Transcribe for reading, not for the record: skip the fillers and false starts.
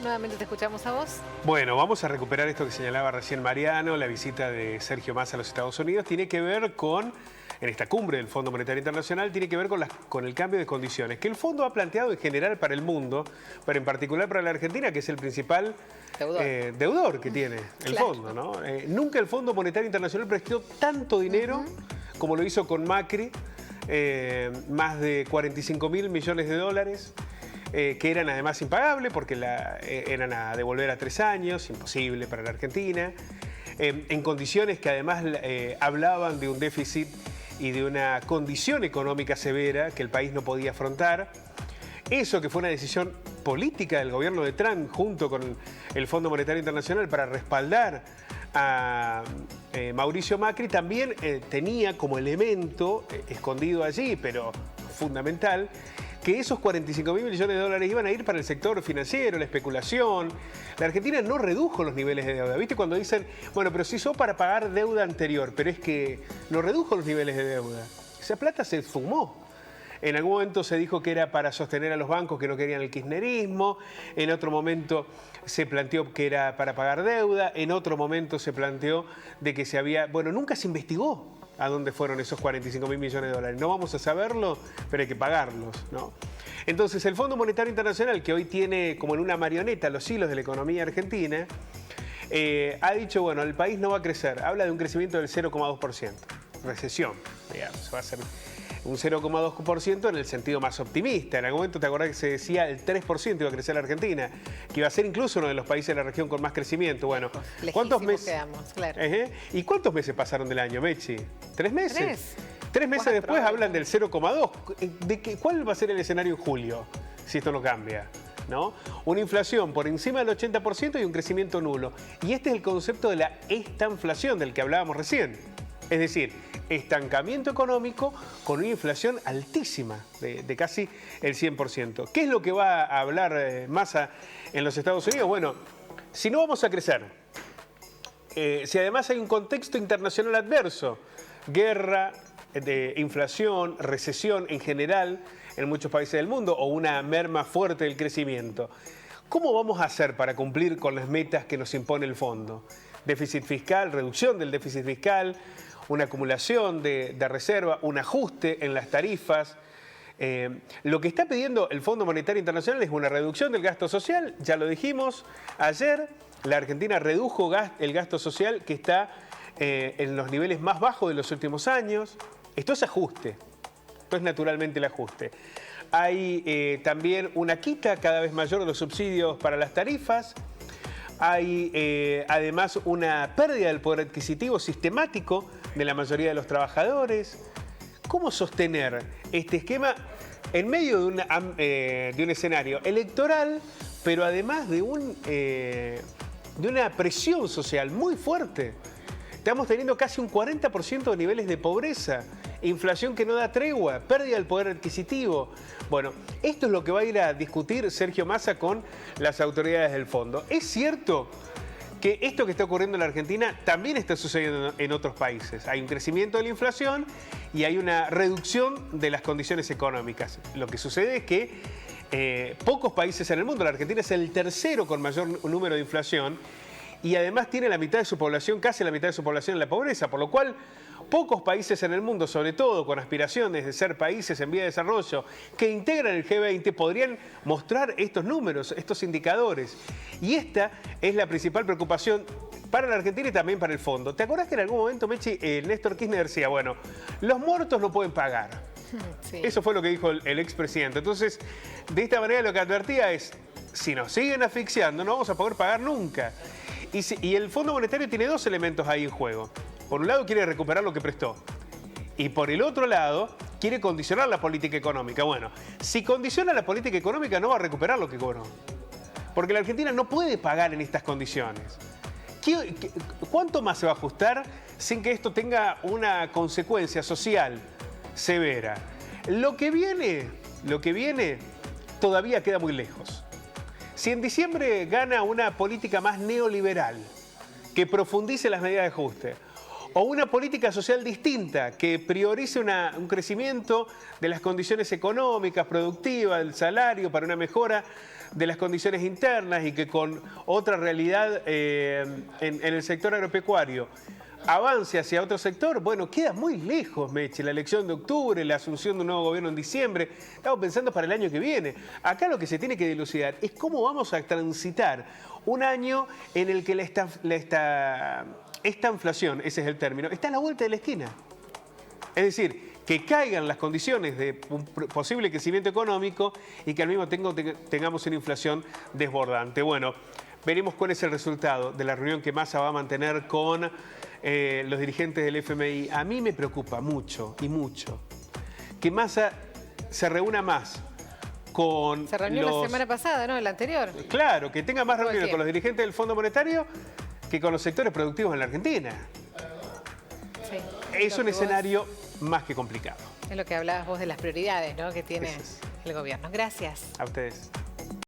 nuevamente te escuchamos a vos. Bueno, vamos a recuperar esto que señalaba recién Mariano. La visita de Sergio Massa a los Estados Unidos tiene que ver con, en esta cumbre del Fondo Monetario Internacional, tiene que ver con el cambio de condiciones que el fondo ha planteado en general para el mundo, pero en particular para la Argentina, que es el principal deudor que tiene el fondo, ¿no? Nunca el Fondo Monetario Internacional prestó tanto dinero como lo hizo con Macri, más de 45.000 millones de dólares. Que eran además impagables porque eran a devolver a 3 años, imposible para la Argentina, en condiciones que además hablaban de un déficit y de una condición económica severa que el país no podía afrontar. Eso que fue una decisión política del gobierno de Trump junto con el Fondo Monetario Internacional para respaldar a Mauricio Macri, también tenía como elemento escondido allí, pero fundamental, que esos 45.000 millones de dólares iban a ir para el sector financiero, la especulación. La Argentina no redujo los niveles de deuda. ¿Viste cuando dicen, bueno, pero se hizo para pagar deuda anterior? Pero es que no redujo los niveles de deuda. Esa plata se esfumó. En algún momento se dijo que era para sostener a los bancos que no querían el kirchnerismo. En otro momento se planteó que era para pagar deuda. En otro momento se planteó de que se había... Bueno, nunca se investigó a dónde fueron esos 45.000 millones de dólares. No vamos a saberlo, pero hay que pagarlos, ¿no? Entonces, el Fondo Monetario Internacional, que hoy tiene como en una marioneta los hilos de la economía argentina, ha dicho, bueno, el país no va a crecer. Habla de un crecimiento del 0,2%. Recesión, digamos, va a ser un 0,2% en el sentido más optimista. En algún momento te acordás que se decía el 3% iba a crecer la Argentina, que iba a ser incluso uno de los países de la región con más crecimiento. Bueno, ¿cuántos meses quedamos, claro. ¿Y cuántos meses pasaron del año, Mechi? ¿3 meses? 3 meses después hablan del 0,2. ¿Cuál va a ser el escenario en julio si esto no cambia? ¿No? Una inflación por encima del 80% y un crecimiento nulo. Y este es el concepto de la estanflación del que hablábamos recién. Es decir, estancamiento económico con una inflación altísima, de casi el 100%. ¿Qué es lo que va a hablar Massa en los Estados Unidos? Bueno, si no vamos a crecer, si además hay un contexto internacional adverso, guerra, inflación, recesión en general en muchos países del mundo o una merma fuerte del crecimiento, ¿cómo vamos a hacer para cumplir con las metas que nos impone el fondo? Déficit fiscal, reducción del déficit fiscal, una acumulación de reserva, un ajuste en las tarifas. Lo que está pidiendo el Fondo Monetario Internacional es una reducción del gasto social, ya lo dijimos ayer, la Argentina redujo el gasto social que está en los niveles más bajos de los últimos años. Esto es ajuste, esto es naturalmente el ajuste. Hay también una quita cada vez mayor de los subsidios para las tarifas. Hay además una pérdida del poder adquisitivo sistemático de la mayoría de los trabajadores. ¿Cómo sostener este esquema en medio de un escenario electoral, pero además de una presión social muy fuerte? Estamos teniendo casi un 40% de niveles de pobreza, inflación que no da tregua, pérdida del poder adquisitivo. Bueno, esto es lo que va a ir a discutir Sergio Massa con las autoridades del fondo. Es cierto que esto que está ocurriendo en la Argentina también está sucediendo en otros países. Hay un crecimiento de la inflación y hay una reducción de las condiciones económicas. Lo que sucede es que pocos países en el mundo, la Argentina es el tercero con mayor número de inflación, y además tiene la mitad de su población, casi la mitad de su población en la pobreza, por lo cual pocos países en el mundo, sobre todo con aspiraciones de ser países en vía de desarrollo, que integran el G20, podrían mostrar estos números, estos indicadores. Y esta es la principal preocupación para la Argentina y también para el fondo. ¿Te acordás que en algún momento, Mechi, Néstor Kirchner decía, bueno, los muertos no pueden pagar? Sí. Eso fue lo que dijo el expresidente. Entonces, de esta manera lo que advertía es, si nos siguen asfixiando, no vamos a poder pagar nunca. Y el Fondo Monetario tiene dos elementos ahí en juego. Por un lado quiere recuperar lo que prestó y por el otro lado quiere condicionar la política económica. Bueno, si condiciona la política económica no va a recuperar lo que cobró, porque la Argentina no puede pagar en estas condiciones. ¿Cuánto más se va a ajustar sin que esto tenga una consecuencia social severa? Lo que viene todavía queda muy lejos. Si en diciembre gana una política más neoliberal, que profundice las medidas de ajuste, O una política social distinta que priorice un crecimiento de las condiciones económicas, productivas, del salario, para una mejora de las condiciones internas y que con otra realidad en el sector agropecuario avance hacia otro sector. Bueno, queda muy lejos, Mechi, la elección de octubre, la asunción de un nuevo gobierno en diciembre. Estamos pensando para el año que viene. Acá lo que se tiene que dilucidar es cómo vamos a transitar un año en el que esta inflación, ese es el término, está a la vuelta de la esquina. Es decir, que caigan las condiciones de un posible crecimiento económico y que al mismo tiempo tengamos una inflación desbordante. Bueno, veremos cuál es el resultado de la reunión que Massa va a mantener con los dirigentes del FMI. A mí me preocupa mucho que Massa se reúna más con Se reunió la semana pasada, ¿no? La anterior. Claro, que tenga más reuniones con los dirigentes del Fondo Monetario que con los sectores productivos en la Argentina. Sí, es un escenario más que complicado. Es lo que hablabas vos de las prioridades, ¿no?, que tiene el gobierno. Gracias. A ustedes.